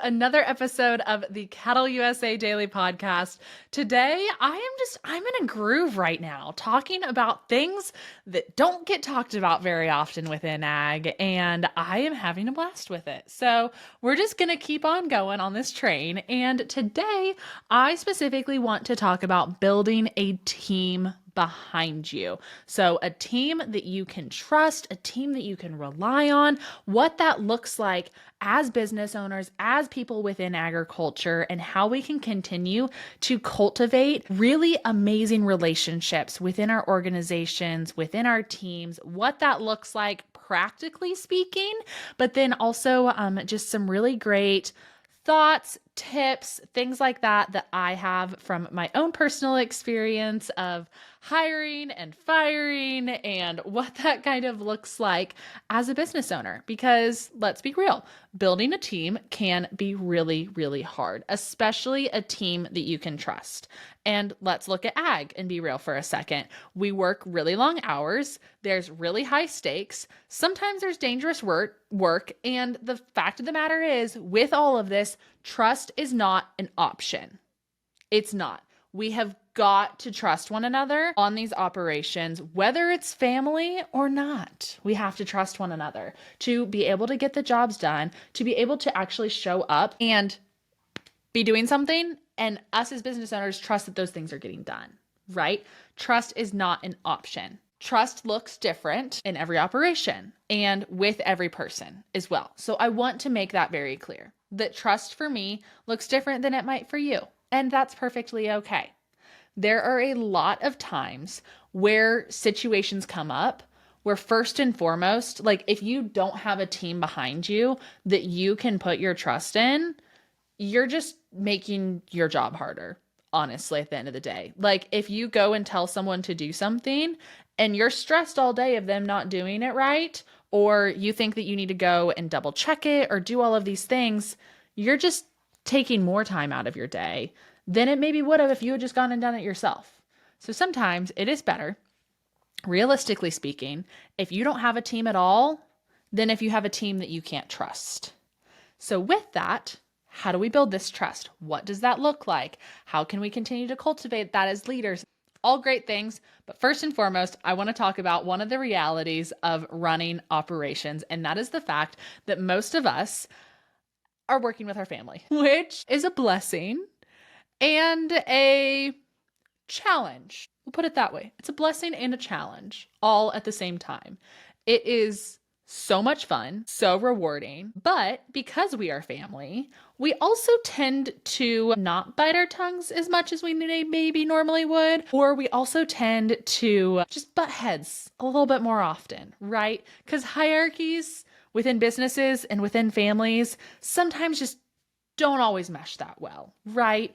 Another episode of the CattleUSA Daily Podcast. Today, I'm in a groove right now, talking about things that don't get talked about very often within ag, and I am having a blast with it. So we're just going to keep on going on this train. And today, I specifically want to talk about building a team behind you. So a team that you can trust, a team that you can rely on, what that looks like as business owners, as people within agriculture, and how we can continue to cultivate really amazing relationships within our organizations, within our teams, what that looks like practically speaking, but then also just some really great thoughts, tips, things like that I have from my own personal experience of hiring and firing and what that kind of looks like as a business owner. Because let's be real, building a team can be really, really hard, especially a team that you can trust. And let's look at ag and be real for a second. We work really long hours. There's really high stakes. Sometimes there's dangerous work. And the fact of the matter is, with all of this, trust is not an option. It's not. We have got to trust one another on these operations, whether it's family or not. We have to trust one another to be able to get the jobs done, to be able to actually show up and be doing something, and us as business owners trust that those things are getting done, right? Trust is not an option. Trust looks different in every operation and with every person as well. So I want to make that very clear, that trust for me looks different than it might for you. And that's perfectly okay. There are a lot of times where situations come up where first and foremost, like if you don't have a team behind you that you can put your trust in, you're just making your job harder, honestly, at the end of the day. Like if you go and tell someone to do something and you're stressed all day of them not doing it right, or you think that you need to go and double check it or do all of these things, you're just taking more time out of your day than it maybe would have if you had just gone and done it yourself. So sometimes it is better, realistically speaking, if you don't have a team at all, than if you have a team that you can't trust. So with that, how do we build this trust? What does that look like? How can we continue to cultivate that as leaders? All great things. But first and foremost, I want to talk about one of the realities of running operations. And that is the fact that most of us are working with our family, which is a blessing and a challenge. We'll put it that way. It's a blessing and a challenge all at the same time. It is so much fun, so rewarding, but because we are family, we also tend to not bite our tongues as much as we maybe normally would, or we also tend to just butt heads a little bit more often, right? Because hierarchies within businesses and within families sometimes just don't always mesh that well, right?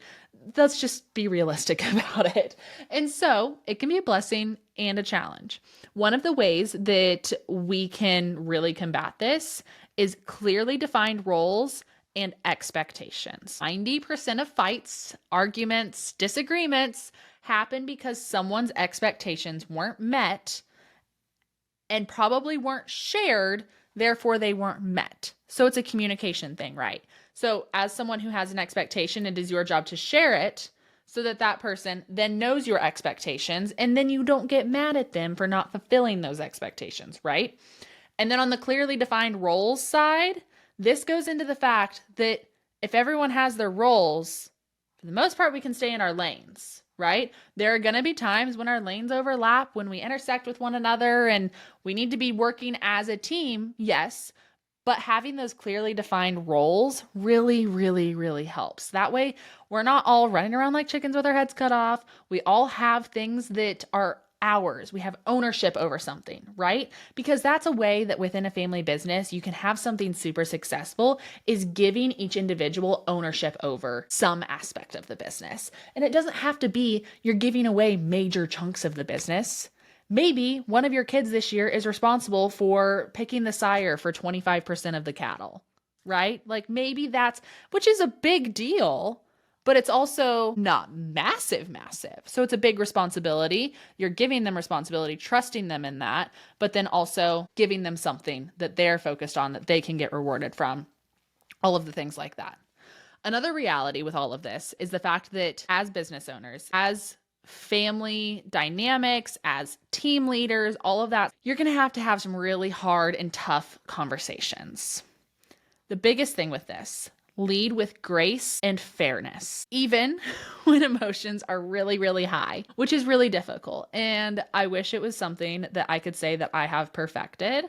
Let's just be realistic about it. And so it can be a blessing and a challenge. One of the ways that we can really combat this is clearly defined roles and expectations. 90% of fights, arguments, disagreements happen because someone's expectations weren't met and probably weren't shared, therefore they weren't met. So it's a communication thing, right? So as someone who has an expectation, it is your job to share it so that that person then knows your expectations, and then you don't get mad at them for not fulfilling those expectations, right? And then on the clearly defined roles side, this goes into the fact that if everyone has their roles, for the most part, we can stay in our lanes, right? There are going to be times when our lanes overlap, when we intersect with one another, and we need to be working as a team, yes. But having those clearly defined roles really, really, really helps. That way, we're not all running around like chickens with our heads cut off. We all have things that are ours. We have ownership over something, right? Because that's a way that within a family business, you can have something super successful, is giving each individual ownership over some aspect of the business. And it doesn't have to be you're giving away major chunks of the business. Maybe one of your kids this year is responsible for picking the sire for 25% of the cattle, right? Like maybe that's, which is a big deal, but it's also not massive. So it's a big responsibility. You're giving them responsibility, trusting them in that, but then also giving them something that they're focused on that they can get rewarded from, all of the things like that. Another reality with all of this is the fact that as business owners, as family dynamics, as team leaders, all of that, you're going to have some really hard and tough conversations. The biggest thing with this, lead with grace and fairness, even when emotions are really, really high, which is really difficult. And I wish it was something that I could say that I have perfected.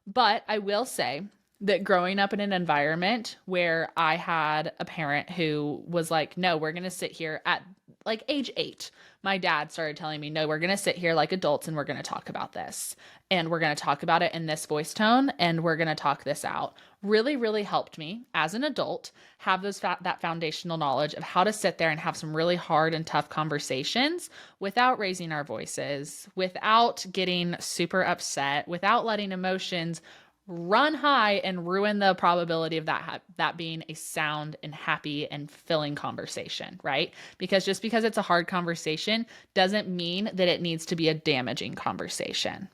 But I will say that growing up in an environment where I had a parent who was like, no, we're going to sit here at like age 8. My dad started telling me, no, we're going to sit here like adults and we're going to talk about this. And we're going to talk about it in this voice tone and we're going to talk this out. Really, really helped me as an adult have that foundational knowledge of how to sit there and have some really hard and tough conversations without raising our voices, without getting super upset, without letting emotions run high and ruin the probability of that being a sound and happy and filling conversation, right? Because just because it's a hard conversation doesn't mean that it needs to be a damaging conversation.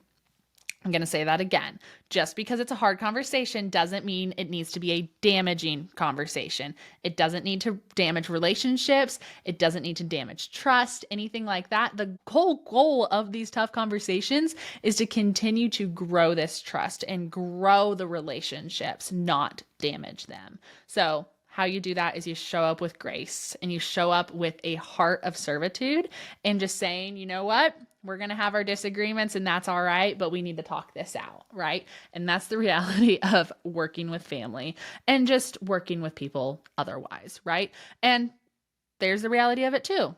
I'm going to say that again. Just because it's a hard conversation doesn't mean it needs to be a damaging conversation. It doesn't need to damage relationships. It doesn't need to damage trust, anything like that. The whole goal of these tough conversations is to continue to grow this trust and grow the relationships, not damage them. So how you do that is you show up with grace and you show up with a heart of servitude and just saying, you know what? We're going to have our disagreements and that's all right, but we need to talk this out, right? And that's the reality of working with family and just working with people otherwise, right? And there's the reality of it too.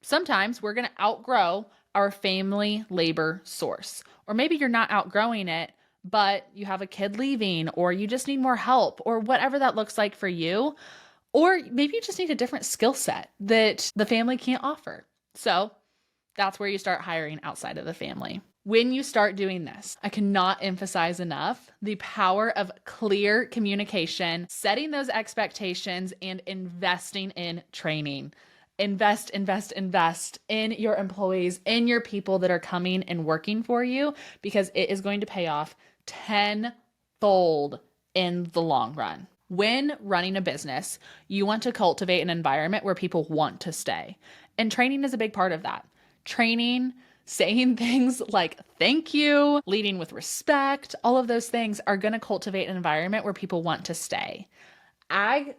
Sometimes we're going to outgrow our family labor source, or maybe you're not outgrowing it, but you have a kid leaving, or you just need more help, or whatever that looks like for you. Or maybe you just need a different skill set that the family can't offer. So that's where you start hiring outside of the family. When you start doing this, I cannot emphasize enough the power of clear communication, setting those expectations, and investing in training. Invest in your employees, in your people that are coming and working for you, because it is going to pay off tenfold in the long run. When running a business, you want to cultivate an environment where people want to stay. And training is a big part of that. Training, saying things like thank you, leading with respect, all of those things are going to cultivate an environment where people want to stay. Ag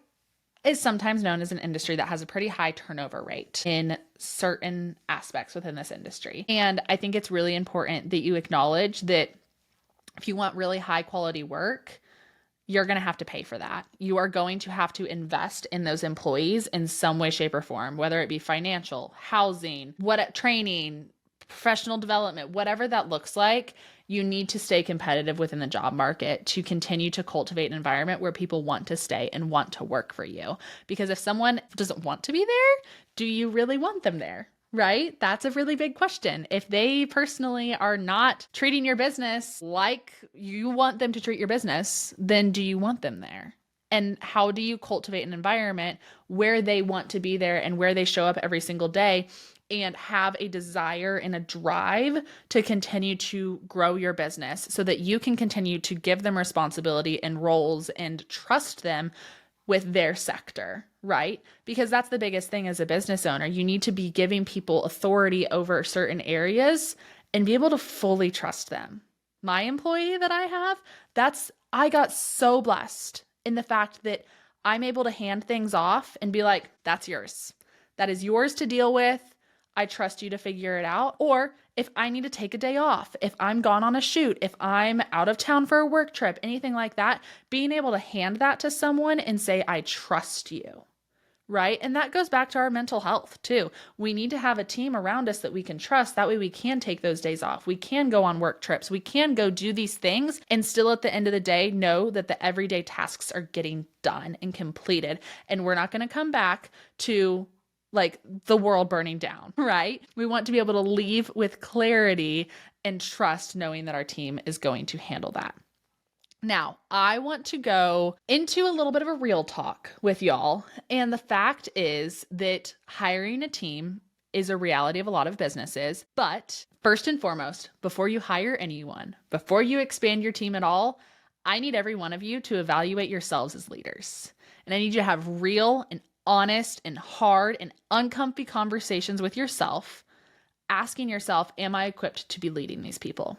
is sometimes known as an industry that has a pretty high turnover rate in certain aspects within this industry. And I think it's really important that you acknowledge that if you want really high quality work, you're going to have to pay for that. You are going to have to invest in those employees in some way, shape, or form, whether it be financial, housing, training, professional development, whatever that looks like. You need to stay competitive within the job market to continue to cultivate an environment where people want to stay and want to work for you. Because if someone doesn't want to be there, do you really want them there? Right? That's a really big question. If they personally are not treating your business like you want them to treat your business, then do you want them there? And how do you cultivate an environment where they want to be there and where they show up every single day and have a desire and a drive to continue to grow your business so that you can continue to give them responsibility and roles and trust them with their sector, right? Because that's the biggest thing as a business owner. You need to be giving people authority over certain areas and be able to fully trust them. My employee that I have, I got so blessed in the fact that I'm able to hand things off and be like, that's yours. That is yours to deal with. I trust you to figure it out. Or if I need to take a day off, if I'm gone on a shoot, if I'm out of town for a work trip, anything like that, being able to hand that to someone and say, I trust you, right? And that goes back to our mental health too. We need to have a team around us that we can trust. That way we can take those days off. We can go on work trips. We can go do these things and still at the end of the day know that the everyday tasks are getting done and completed. And we're not going to come back to like the world burning down, right? We want to be able to leave with clarity and trust, knowing that our team is going to handle that. Now, I want to go into a little bit of a real talk with y'all. And the fact is that hiring a team is a reality of a lot of businesses. But first and foremost, before you hire anyone, before you expand your team at all, I need every one of you to evaluate yourselves as leaders. And I need you to have real and honest and hard and uncomfy conversations with yourself, asking yourself, am I equipped to be leading these people?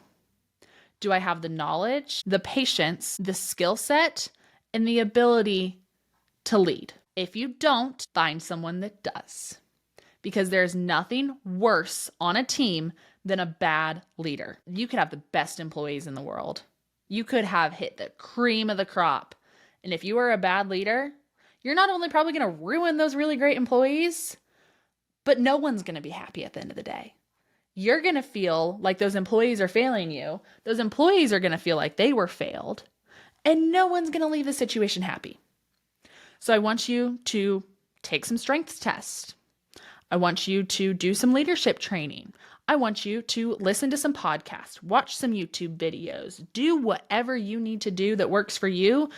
Do I have the knowledge, the patience, the skill set, and the ability to lead? If you don't, find someone that does. Because there's nothing worse on a team than a bad leader. You could have the best employees in the world. You could have hit the cream of the crop. And if you are a bad leader, you're not only probably going to ruin those really great employees, but no one's going to be happy at the end of the day. You're going to feel like those employees are failing you. Those employees are going to feel like they were failed. And no one's going to leave the situation happy. So I want you to take some strengths tests. I want you to do some leadership training. I want you to listen to some podcasts, watch some YouTube videos, do whatever you need to do that works for you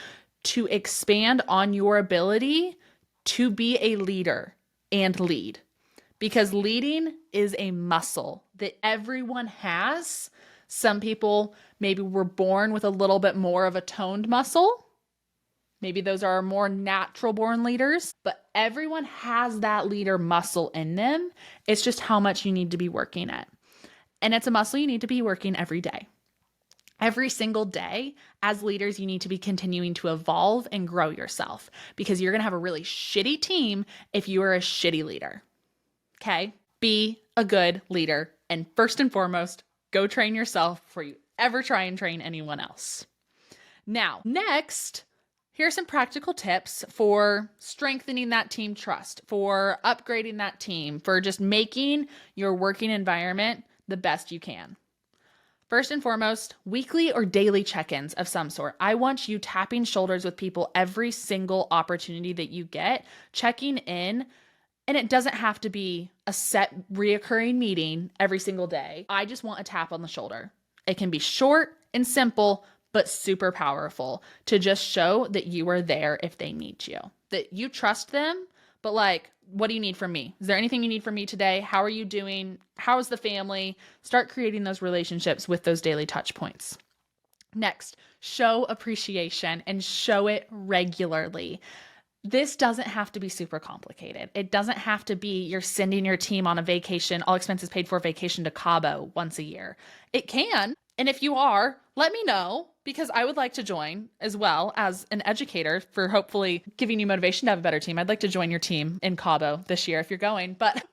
to expand on your ability to be a leader and lead. Because leading is a muscle that everyone has. Some people maybe were born with a little bit more of a toned muscle. Maybe those are more natural born leaders, but everyone has that leader muscle in them. It's just how much you need to be working at. And it's a muscle you need to be working every day. Every single day, as leaders, you need to be continuing to evolve and grow yourself because you're going to have a really shitty team if you are a shitty leader. Okay? Be a good leader. And first and foremost, go train yourself before you ever try and train anyone else. Now, next, here are some practical tips for strengthening that team trust, for upgrading that team, for just making your working environment the best you can. First and foremost, weekly or daily check-ins of some sort. I want you tapping shoulders with people every single opportunity that you get, checking in. And it doesn't have to be a set reoccurring meeting every single day. I just want a tap on the shoulder. It can be short and simple, but super powerful to just show that you are there if they need you, that you trust them, but like, what do you need from me? Is there anything you need from me today? How are you doing? How's the family? Start creating those relationships with those daily touch points. Next, show appreciation and show it regularly. This doesn't have to be super complicated. It doesn't have to be you're sending your team on a vacation, all expenses paid for vacation to Cabo once a year. It can. And if you are, let me know because I would like to join as well as an educator for hopefully giving you motivation to have a better team. I'd like to join your team in Cabo this year if you're going. But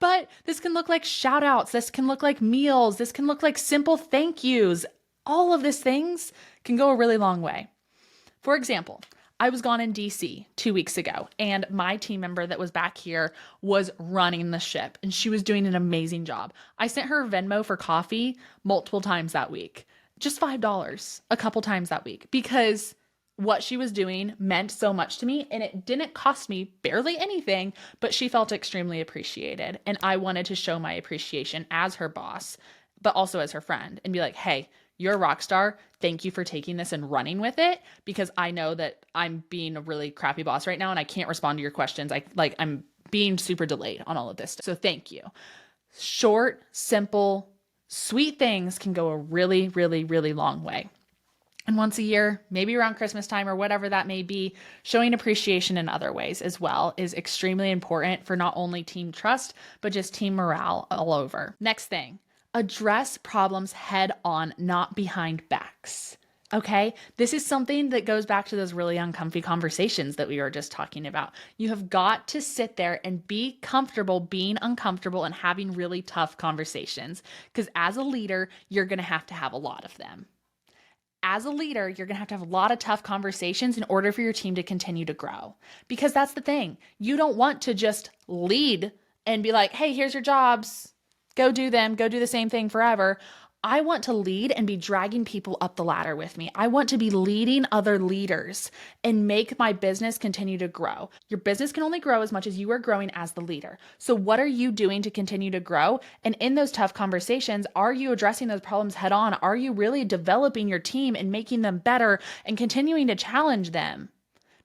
this can look like shout outs. This can look like meals. This can look like simple thank yous. All of these things can go a really long way. For example, I was gone in DC 2 weeks ago, and my team member that was back here was running the ship, and she was doing an amazing job. I sent her Venmo for coffee multiple times that week, just $5 a couple times that week, because what she was doing meant so much to me, and it didn't cost me barely anything, but she felt extremely appreciated, and I wanted to show my appreciation as her boss, but also as her friend, and be like, hey, you're a rock star. Thank you for taking this and running with it because I know that I'm being a really crappy boss right now and I can't respond to your questions. I'm being super delayed on all of this. So thank you. Short, simple, sweet things can go a really, really, really long way. And once a year, maybe around Christmas time or whatever that may be, showing appreciation in other ways as well is extremely important for not only team trust, but just team morale all over. Next thing. Address problems head on, not behind backs. Okay? This is something that goes back to those really uncomfy conversations that we were just talking about. You have got to sit there and be comfortable being uncomfortable and having really tough conversations. Because as a leader, you're going to have a lot of them. As a leader, you're going to have a lot of tough conversations in order for your team to continue to grow. Because that's the thing. You don't want to just lead and be like, hey, here's your jobs. Go do them. Go do the same thing forever. I want to lead and be dragging people up the ladder with me. I want to be leading other leaders and make my business continue to grow. Your business can only grow as much as you are growing as the leader. So what are you doing to continue to grow? And in those tough conversations, are you addressing those problems head on? Are you really developing your team and making them better and continuing to challenge them?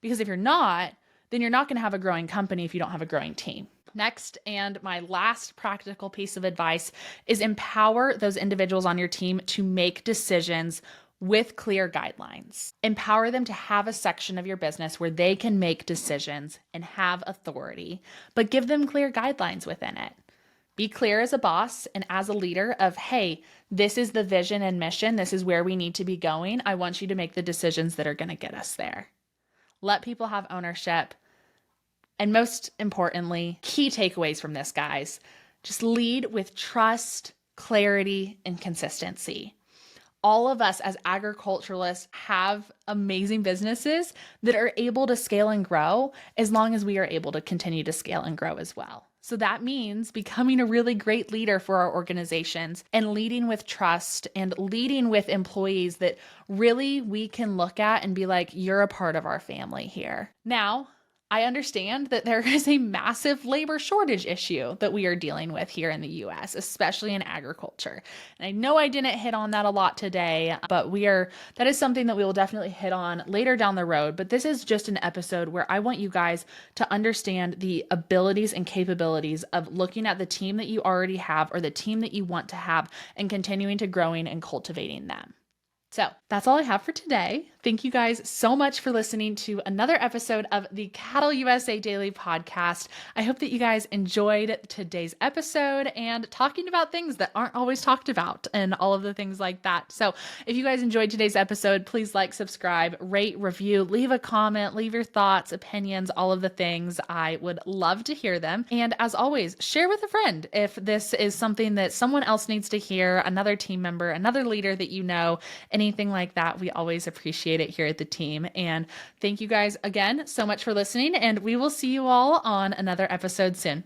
Because if you're not, then you're not going to have a growing company if you don't have a growing team. Next, and my last practical piece of advice is empower those individuals on your team to make decisions with clear guidelines. Empower them to have a section of your business where they can make decisions and have authority, but give them clear guidelines within it. Be clear as a boss and as a leader of, hey, this is the vision and mission. This is where we need to be going. I want you to make the decisions that are going to get us there. Let people have ownership. And most importantly, key takeaways from this, guys, just lead with trust, clarity, and consistency. All of us as agriculturalists have amazing businesses that are able to scale and grow as long as we are able to continue to scale and grow as well. So that means becoming a really great leader for our organizations and leading with trust and leading with employees that really we can look at and be like, you're a part of our family here. Now, I understand that there is a massive labor shortage issue that we are dealing with here in the US, especially in agriculture. And I know I didn't hit on that a lot today, but that is something that we will definitely hit on later down the road. But this is just an episode where I want you guys to understand the abilities and capabilities of looking at the team that you already have or the team that you want to have and continuing to growing and cultivating them. So that's all I have for today. Thank you guys so much for listening to another episode of the CattleUSA Daily Podcast. I hope that you guys enjoyed today's episode and talking about things that aren't always talked about and all of the things like that. So if you guys enjoyed today's episode, please like, subscribe, rate, review, leave a comment, leave your thoughts, opinions, all of the things. I would love to hear them. And as always, share with a friend if this is something that someone else needs to hear, another team member, another leader that you know, anything like that. We always appreciate it here at the team. And thank you guys again so much for listening, and we will see you all on another episode soon.